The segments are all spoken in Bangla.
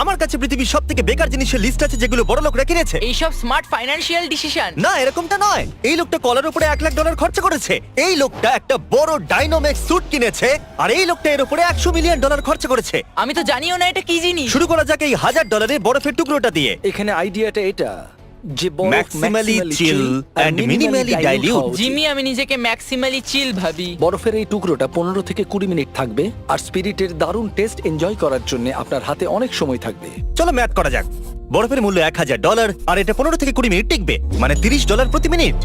আমার কাছে পৃথিবীর সবথেকে বেকার জিনিসের লিস্ট আছে যেগুলো বড় লোকরা কিনেছে। এইসব স্মার্ট ফাইন্যান্সিয়াল ডিসিশন। না, এরকমটা নয়। এই লোকটা কলার উপরে $1,00,000 খরচা করেছে। এই লোকটা একটা বড় ডাইনোমেক্স স্যুট কিনেছে, আর এই লোকটা এর উপরে $100 মিলিয়ন খরচা করেছে। আমি তো জানিও না এটা কি জিনিস। শুরু করা যাক এই $1,000 বরফের টুকরোটা দিয়ে। এখানে আইডিয়াটা এটা যে বরফ Maximally chill and minimally dilute। Jimmy, আমি নিজেকে ম্যাক্সিমালি চিল ভাবি। বরফের এই টুকরোটা 15 থেকে 20 মিনিট থাকবে, আর স্পিরিটের দারুণ টেস্ট এনজয় করার জন্য আপনার হাতে অনেক সময় থাকবে। চলো ম্যাথ করা যাক। বরফের মূল্য $1,000, আর এটা 15 থেকে 20 মিনিট টিকবে, মানে $30 প্রতি মিনিট।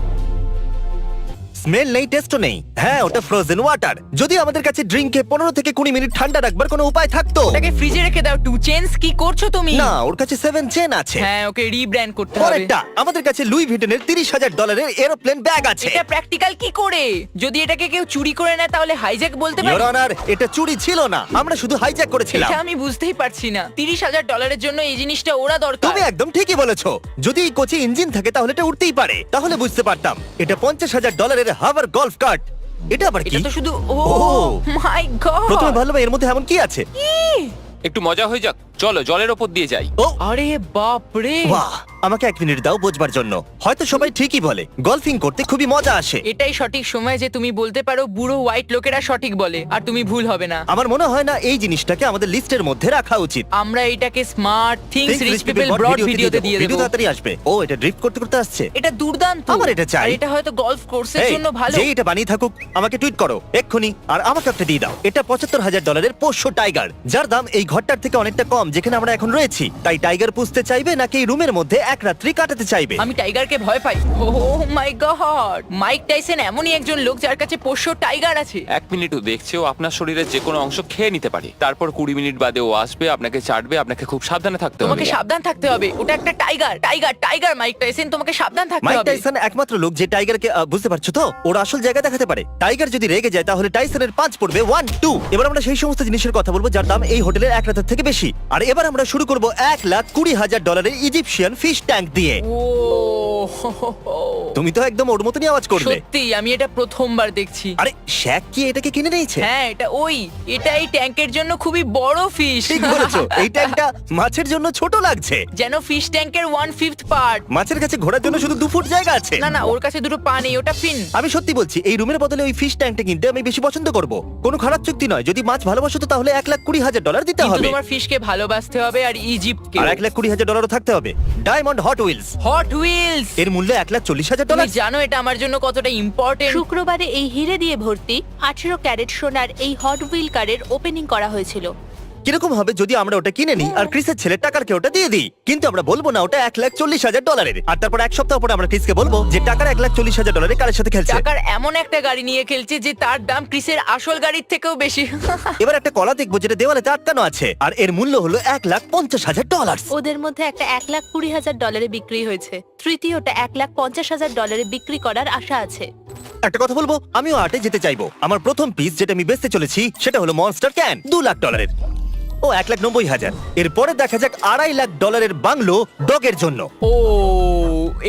স্মেল নেই, টেস্টও নেই। হ্যাঁ, ওটা ফ্রোজেন ওয়াটার। যদি আমাদের কাছে ড্রিঙ্কে 15 থেকে 20 মিনিট ঠান্ডা রাখবার কোনো উপায় থাকতো। ওটাকে ফ্রিজে রেখে দাও। টু চেঞ্জ কি করছো তুমি? না, ওর কাছে 7 চেন আছে। হ্যাঁ, ওকে রিব্র্যান্ড করতে হবে। পরেরটা, আমাদের কাছে লুই ভিটনের $30,000 এরোপ্লেন ব্যাগ আছে। এটা প্র্যাকটিক্যাল কি করে? যদি এটাকে কেউ চুরি করে নেয় তাহলে হাইজ্যাক বলতে পারি? ইওর অনার, এটা চুরি ছিল না, আমরা শুধু হাইজ্যাক করেছিলাম। এটা আমি বুঝতেই পারছি না। $30,000 জন্য এই জিনিসটা ওরা দরকার। তুমি একদম ঠিকই বলেছো। যদি এই কোচে ইঞ্জিন থাকে তাহলে এটা উঠতেই পারে, তাহলে বুঝতে পারতাম। এটা $50,000 হাভার গলফ কার্ট। এটা আবার কি? এটা তো শুধু ও ওহ। মাই গড। প্রথমে ভাবলাম এর মধ্যে এমন কি আছে। একটু মজা হয়ে যাক, চলো জলের ওপর দিয়ে যাই। ও আরে বাপ রে। বাহ, আমাকে 1 মিনিট দাও বোঝবার জন্য। হয়তো সবাই ঠিকই বলে, গলফিং করতে খুবই মজা আসে। এটাই সঠিক সময় যে তুমি বলতে পারো বুড়ো হোয়াইট লোকেরা সঠিক বলে, আর তুমি ভুল হবে না। আমার মনে হয় না এই জিনিসটাকে আমাদের লিস্টের মধ্যে রাখা উচিত। আমরা এটাকে smart things Think rich Rich people People broad Broad ভিডিওতে দিয়ে ভিডিও দেব। তাড়াতাড়ি আসবে। ও, এটা ড্রিফট করতে করতে আসছে। এটা দুর্দান্ত। আমার এটা চাই। আর এটা হয়তো গলফ কোর্সের এই, জন্য ভালো। যে এটা বানিয়ে থাকুক আমাকে টুইট করো এক্ষুনি, আর আমাকে একটা দিয়ে দাও। এটা $75,000 পোষ্য টাইগার, যার দাম এই ঘরটার থেকে অনেকটা কম যেখানে আমরা এখন রয়েছি। তাই টাইগার পুষতে চাইবে নাকি এই রুমের মধ্যে এক রাত্রি কাটাতে চাইবে? আমি টাইগারকে ভয় পাই। ও মাই গড, মাইক টাইসন এমনই একজন লোক যার কাছে পোষ্য টাইগার আছে। 1 মিনিটও দেখছে ও আপনার শরীরের যে কোনো অংশ খেয়ে নিতে পারে। তারপর 20 মিনিট বাদে ও আসবে, আপনাকে চাটবে, আপনাকে খুব সাবধানে থাকতে হবে। তোমাকে সাবধান থাকতে হবে। ওটা একটা tiger. Tiger tiger Mike Tyson, তোমাকে সাবধান থাকতে মাইক হবে। টাইসন একমাত্র লোক যে টাইগারকে বুঝতে পারছো তো, ওর আসল জায়গা দেখাতে পারে। টাইগার যদি রেগে যায় তাহলে টাইসনের 5 পড়বে 1 2। এবার আমরা সেই সমস্ত জিনিসের কথা বলবো যার দাম এই হোটেলের এক রাতের থেকে বেশি। আর এবার আমরা শুরু করব $1,20,000 ইজিপশিয়ান ফিশ ট্যাঙ্ক দিয়ে। ও তুমি তো একদম ওর মতনই আওয়াজ করবে। সত্যি আমি এটা প্রথমবার দেখছি। আরে শ্যাক কি এটাকে কিনে নিয়েছে? হ্যাঁ, এটা এই ট্যাঙ্কের জন্য খুবই বড় ফিশ। ঠিক বলেছো, এই ট্যাঙ্কটা মাছের জন্য ছোট লাগছে। যেন ফিশ ট্যাঙ্কের 1/5 পার্ট। মাছের কাছে ঘোরার জন্য শুধু 2 ফুট জায়গা আছে। না না, ওর কাছে দুটো পা নেই, ওটা ফিন। আমি সত্যি বলছি, এই রুমের বদলে ওই ফিশ ট্যাঙ্কটা কিনতে আমি বেশি পছন্দ করব। কোনো খারাপ চুক্তি নয়। যদি মাছ ভালোবাসো তো তাহলে $1,20,000 দিতে কিন্তু হবে। তোমার ফিশকে ভালোবাসতে হবে, আর ইজিপ্টকে। আর $1,20,000 থাকতে হবে। Diamond Hot Wheels, Hot Wheels. এর মূল্য তুমি $1,40,000। জানো এটা আমার জন্য কতটা ইম্পর্টেন্ট? শুক্রবারে এই হিরে দিয়ে ভর্তি 18 ক্যারেট সোনার এই হট হুইল কারের ওপেনিং করা হয়েছিল। কিরকম হবে যদি আমরা ওটা কিনে নিই আর ক্রিসের ছেলে টাকারকে ওটা দিয়ে দিই? কিন্তু আমরা বলবো না ওটা $1,40,000। আর তারপর এক সপ্তাহ পরে আমরা ক্রিসকে বলবো যে টাকার $1,40,000 কারের সাথে খেলছে। টাকার এমন একটা গাড়ি নিয়ে খেলছে যে তার দাম ক্রিসের আসল গাড়ির থেকেও বেশি। এবার একটা কলা দেখবো যেটা দেওয়ালে আটকানো আছে, আর এর মূল্য হলো $1,50,000। ওদের মধ্যে একটা $1,20,000 বিক্রি হয়েছে, তৃতীয়টা $1,50,000 বিক্রি করার আশা আছে। একটা কথা বলবো, আমিও আর্টে যেতে চাইবো। আমার প্রথম পিস যেটা আমি বেচতে চলেছি সেটা হলো মনস্টার ক্যান, $2,00,000। ও $1,90,000। এরপরে দেখা যাক $250,000 বাংলো ডগের জন্য। ও,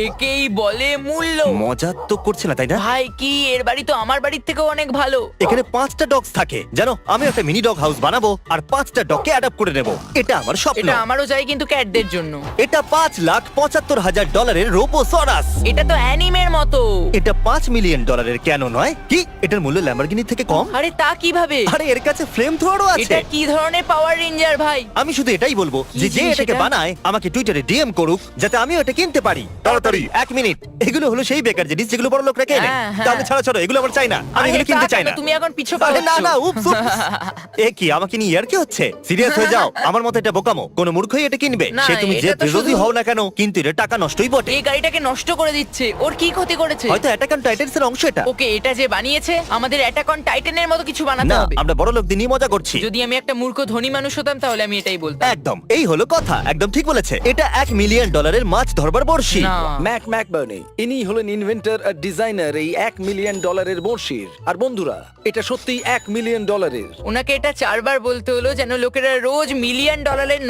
একেই বলে মূল্য। মজা তো করছে না তাই না? ভাই কি, এর বাড়ি তো আমার বাড়ির থেকেও অনেক ভালো। এখানে 5টা ডগস থাকে জানো। আমি একটা মিনি ডগ হাউস বানাবো আর 5টা ডগকে অ্যাডাপ্ট করে নেব। এটা আমার স্বপ্ন। এটা আমারও চাই, কিন্তু ক্যাটদের জন্য। এটা $5,75,000 রোবোসরাস। এটা তো অ্যানিমের মতো। এটা $5 মিলিয়ন কেন নয়? কি এটার মূল্য ল্যাম্বরগিনি থেকে কম? আরে তা কিভাবে? আরে এর কাছে ফ্লেম থ্রোয়ারও আছে। এটা কি ধরনের পাওয়ার রেঞ্জার ভাই? আমি শুধু এটাই বলবো যে যে জিনিস এটাকে এটা? বানায় আমাকে টুইটারে ডিএম করুক যাতে আমিও এটা কিনতে পারি। তাড়াতাড়ি 1 মিনিট। এগুলো হলো সেই বেকার জিনিস যেগুলো বড় লোকরা কেনে। হ্যাঁ, হ্যাঁ। তাহলে ছাড়ো এগুলো আমার চাই না। আমি আরে এগুলো তা কিনতে চাই কেন? না। তুমি এখন পিছু পা আরে না হচ্ছো। না, উপস উপস। এ কি আমাকে নিয়ে ইয়ার কি হচ্ছে? সিরিয়াস হয়ে যাও। আমার মতে এটা বোকামো। কোন মূর্খই এটা কিনবে। না, সে তুমি যে এটা তো বিরোধী শুধু- হও না কেন, কিন্তু এটা টাকা নষ্টই বটে। এই গাড়িটাকে নষ্ট করে দিচ্ছে। ওর কি ক্ষতি করেছে? হয়তো অ্যাটাক অন টাইটান্স এর অংশ এটা। ওকে, এটা যে বানিয়েছে আমাদের অ্যাটাক অন টাইটানের মতো কিছু বানাতে না, হবে। আমরা বড় লোকদের নিয়ে মজা করছি। যদি আমি একটা মূর্খ ধনী মানুষ হতাম তাহলে আমি এটাই বলতাম। একদম, এই হলো কথা। একদম ঠিক বলেছে। এটা $1 মিলিয়ন মাছ ধরবার বড়শি। না, ম্যাকবার্নি ইনি হলেন ইনভেন্টর আর ডিজাইনার এই $1 মিলিয়ন বড়শির। আর বন্ধুরা, এটা সত্যি $1 মিলিয়ন। ওনাকে এটা 4 বার বলতে হলো যেন লোকেরা রোজ $1 মিলিয়ন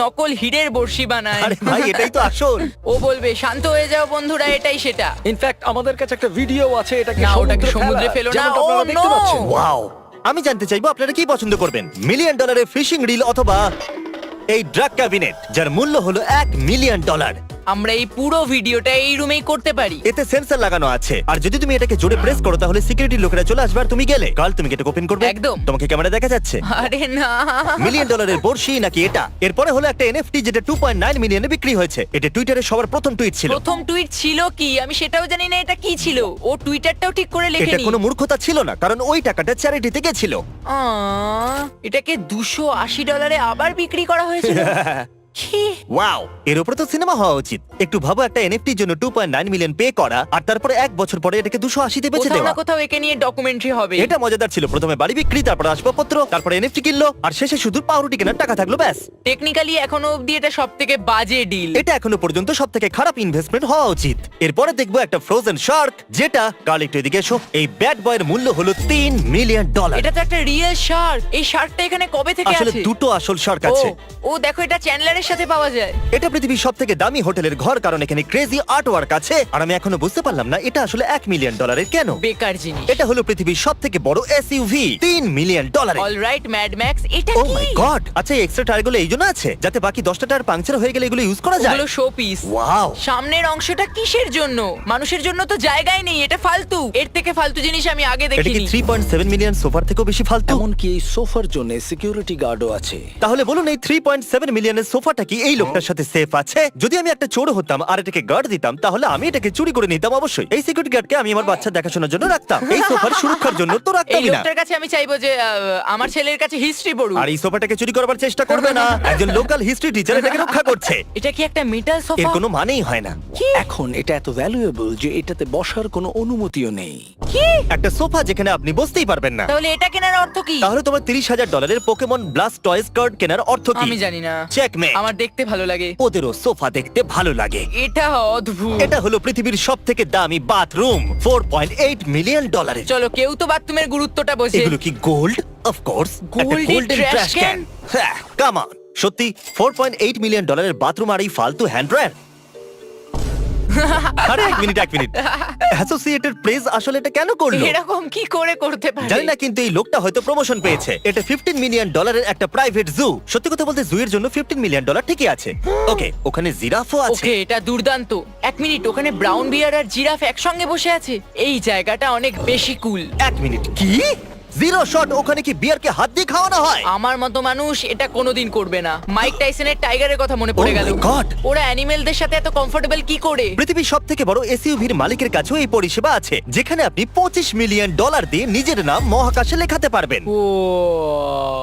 নকল হিরের বড়শি বানায়। আরে ভাই, এটাই তো আসল। ও বলবে শান্ত হয়ে যাও বন্ধুরা, এটাই সেটা। ইনফ্যাক্ট আমাদের কাছে একটা ভিডিও আছে এটাকে না, ওটাকে সমুদ্রে ফেলার, ফেলো না। যেমনটা ও, আপনারা দেখতে no! পাচ্ছেন। ওয়াও, আমি জানতে চাইবো আপনারা কি পছন্দ করবেন, $1 মিলিয়ন ফিশিং রিল অথবা এই ড্রাগ ক্যাবিনেট যার মূল্য হলো $1,000,000। আমরা এই পুরো ভিডিওটা এই রুমেই করতে পারি। এতে সেন্সর লাগানো আছে আর যদি তুমি এটাকে জোরে প্রেস করো তাহলে সিকিউরিটি লোকেরা চলে আসবে আর তুমি গেলে। কাল তুমি কি এটা ওপেন করবে? একদম। তোমাকে ক্যামেরা দেখা যাচ্ছে? আরে না, $1,000,000 বর্ষি নাকি এটা? এরপরে হলো একটা এনএফটি যেটা 2.9 মিলিয়নে বিক্রি হয়েছে। এটা টুইটারে সবার প্রথম টুইট ছিল। প্রথম টুইট ছিল কি আমি সেটাও জানি না এটা কি ছিল। ও টুইটারটাও ঠিক করে এটা লেখেনি। কোনো মূর্খতা ছিল না কারণ ওই টাকাটা চ্যারিটিতে গেছিল। এটাকে $280 আবার বিক্রি করা হয়েছিল। কি? ওয়াও, এর উপরে তো সিনেমা হওয়া উচিত। একটু ভাবো একটা এনএফটির জন্য 2.9 মিলিয়ন পে করা আর তারপরে 1 বছর পরে এটাকে 280 তে বেচে কোথাও দেওয়া। না কোথাও একে নিয়ে ডকুমেন্টারি হবে। এটা মজাদার ছিল। প্রথমে বাড়ি বিক্রি, তারপরে আসবাবপত্র, তারপরে এনএফটি কিনলো আর শেষে শুধু পাউরুটি কেনার টাকা থাকলো ব্যাস। টেকনিক্যালি এখনো অবধি এটা সবথেকে বাজে ডিল। এটা এখনো পর্যন্ত সবথেকে খারাপ ইনভেস্টমেন্ট হওয়া উচিত। এরপরে দেখবো একটা ফ্রোজেন শার্ক যেটা কাল একটু এদিকে এসো। এই ব্যাড বয়ের মূল্য হলো $3 মিলিয়ন। এটা তো একটা রিয়েল শার্ক। এই শার্কটা এখানে কবে থেকে আসলে আছে? দুটো আসল শার্ক আছে। ও দেখো এটা চ্যান্ডলারের সাথে পাওয়া যায়। এটা পৃথিবীর সবথেকে দামি হোটেলের ঘর কারণ এখানে ক্রেজি আর্ট ওয়ার্ক আছে আর আমি এখনো বুঝতে পারলাম না এটা আসলে $1 মিলিয়ন কেন। বেকার জিনিস। এটা হলো পৃথিবীর সবথেকে বড় SUV $3 million. Alright mad max, এটা ও কি? মাই গড! আচ্ছা এই এক্সট্রা টায়ারগুলো এই জন্য আছে যাতে বাকি 10টা টায়ার পাংচার হয়ে গেলে এগুলো ইউজ করা যায়। ওগুলো শো পিস। ওয়াও! সামনের অংশটা কিসের জন্য? মানুষের জন্য তো জায়গায় নেই, এটা ফালতু। এর থেকে ফালতু জিনিস আমি আগে এটা কি দেখিনি। 3.7 মিলিয়ন সোফার থেকেও বেশি ফালতু? এমনকি এই সোফার জন্য সিকিউরিটি গার্ডও আছে। তাহলে বলুন এই 3.7 মিলিয়নের সোফাটা কি এই লোকটার সাথে সেফ আছে? যদি আমি একটা চোর হতাম আর এটাকে গার্ড দিতাম তাহলে আমি এটাকে চুরি করে নিতাম অবশ্যই। এই সিকিউরিটি গার্ডকে আমি আমার বাচ্চা দেখাশোনার জন্য রাখতাম। এই সোফার সুরক্ষার জন্য তো এই রাখতামই না। লোকটার কাছে আমি চাইবো যে আমার ছেলের কাছে হিস্ট্রি পড়ুক। আর এই সোফাটাকে চুরি করবার চেষ্টা করবে না। একজন লোকাল হিস্ট্রি টিচার এটাকে রক্ষা করছে। এটা কি একটা মেটাল এর সোফা? কোনো মানেই হয় না। এখন এটা এত ভ্যালুয়েবল যে এটাতে বসার কোনো অনুমতিও নেই। কি? একটা সোফা যেখানে আপনি বসতেই পারবেন না। তাহলে এটা কেনার অর্থ কি? তাহলে তোমার $30,000 পোকেমন ব্লাস্ট টয়েস কার্ড কেনার অর্থ কি? আমি জানি না। চেকমেট। আমার দেখতে ভালো লাগে। ওদেরও সোফা দেখতে ভালো লাগে। এটা অদ্ভুত। এটা হলো পৃথিবীর সবথেকে দামি বাথরুম $4.8 মিলিয়ন। চলো কেউ তো বাথরুমের গুরুত্বটা বোঝে। এগুলো কি গোল্ড? Of course. Gold এর trash can? হ্যাঁ, কাম অন। সত্যি $4.8 মিলিয়ন বাথরুম আর এই ফালতু হ্যান্ড ড্রায়ার? আরে এক মিনিট অ্যাসোসিয়েটেড প্রেস আসলে এটা কেন করলো? এরকম কি করে করতে পারে? জানি না কিন্তু এই লোকটা হয়তো প্রমোশন পেয়েছে। এটা $15 মিলিয়ন একটা প্রাইভেট জু। সত্যি কথা বলতে জু এর জন্য $15 মিলিয়ন ঠিকই আছে। ওকে, ওখানে জিরাফও আছে। ওকে, এটা দুর্দান্ত। এক মিনিট, ওখানে ব্রাউন বিয়ার আর জিরাফ একসঙ্গে বসে আছে। এই জায়গাটা অনেক বেশি কুল। এক মিনিট, কি? Zero shot? ওখানে কি বিয়ারকে হাত দিয়ে খাওয়ানো হয়? আমার মতো মানুষ এটা কোনোদিন করবে না। মাইক টাইসনের টাইগারের কথা মনে পড়ে Oh গেল। my God! ওরা অ্যানিমেলদের সাথে এত কমফোর্টেবল কি করে? পৃথিবীর সবথেকে বড় এসইউভির মালিকের কাছেও এই পরিষেবা আছে যেখানে আপনি $25 মিলিয়ন দিয়ে নিজের নাম মহাকাশে লেখাতে পারবেন। ও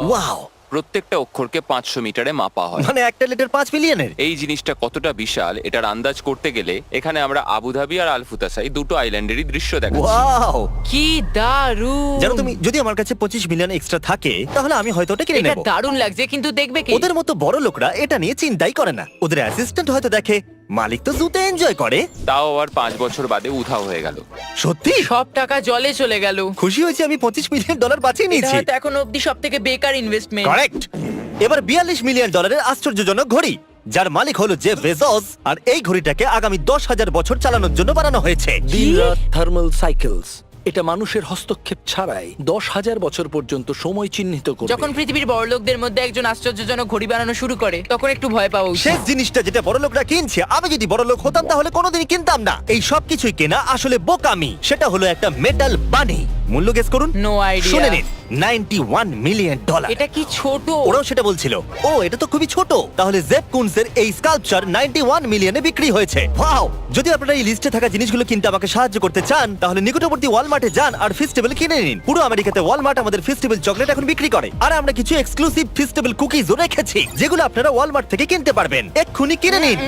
ওয়াও! প্রত্যেকটা অক্ষরকে 500 মিটারে মাপা হয়। মানে একটা লিটার 5 মিলিয়নের। এই জিনিসটা কতটা বিশাল এটার আন্দাজ করতে গেলে এখানে আমরা আবুধাবি আর আলফুতাসাই দুটো আইল্যান্ডেরই দৃশ্য দেখাচ্ছি। ওয়াও! কি দারুণ! জানো তুমি, যদি আমার কাছে 25 মিলিয়ন এক্সট্রা থাকে তাহলে আমি হয়তো ওটা কিনে এটা নেব। দারুণ লাগছে, কিন্তু দেখবে কি? ওদের মতো বড় লোকরা এটা নিয়ে চিন্তাই করে না। ওদের অ্যাসিস্ট্যান্ট হয়তো দেখে, মালিক তো জুতে এনজয় করে। তাও আবার 5 বছর বাদে উধাও হয়ে গেল। সত্যি সব টাকা জলে চলে গেল। খুশি হয়েছি আমি $25 মিলিয়ন বাঁচিয়ে এটা নিয়েছি। হয়তো এখন অবধি সবথেকে বেকার ইনভেস্টমেন্ট। কারেক্ট। এবার $42 মিলিয়ন আশ্চর্যজনক ঘড়ি যার মালিক হলো জেফ বেজোস, আর এই ঘড়িটাকে আগামী 10,000 বছর চালানোর জন্য বানানো হয়েছে। দিন-রাত থার্মাল সাইকেলস। এটা মানুষের হস্তক্ষেপ ছাড়াই 10,000 বছর পর্যন্ত সময় চিহ্নিত করবে। যখন পৃথিবীর বড়লোকদের মধ্যে একজন আশ্চর্যজনক ঘড়ি বানানো শুরু করে তখন একটু ভয় পাওয়া উচিত। শেষ জিনিসটা যেটা বড় লোকরা কিনছে, আমি যদি বড় লোক হতাম তাহলে কোনোদিনই কিনতাম না। এই সব কিছুই কেনা আসলে বোকামি। সেটা হলো একটা মেটাল বানি। মূল্য গেস করুন। No idea. শুনে নিন, $91 মিলিয়ন। এটা কি ছোট? ওরাও সেটা বলছিল। ও, এটা তো খুবই ছোট। তাহলে জেফ কুনসের এই স্কাল্পচার 91 মিলিয়নে বিক্রি হয়েছে। ওয়াও! যদি আপনারা এই লিস্টে থাকা জিনিসগুলো কিনতে আমাকে সাহায্য করতে চান তাহলে নিকটবর্তী ওয়ালমার্টে যান আর ফেস্টিভ্যাল কিনে নিন। পুরো আমেরিকাতে ওয়ালমার্ট আমাদের ফেস্টিভ্যাল চকলেট এখন বিক্রি করে, আর আমরা কিছু এক্সক্লুসিভ ফেস্টিভ্যাল কুকিজও রেখেছি যেগুলো আপনারা ওয়ালমার্ট থেকে কিনতে পারবেন। এক্ষুনি কিনে নিন।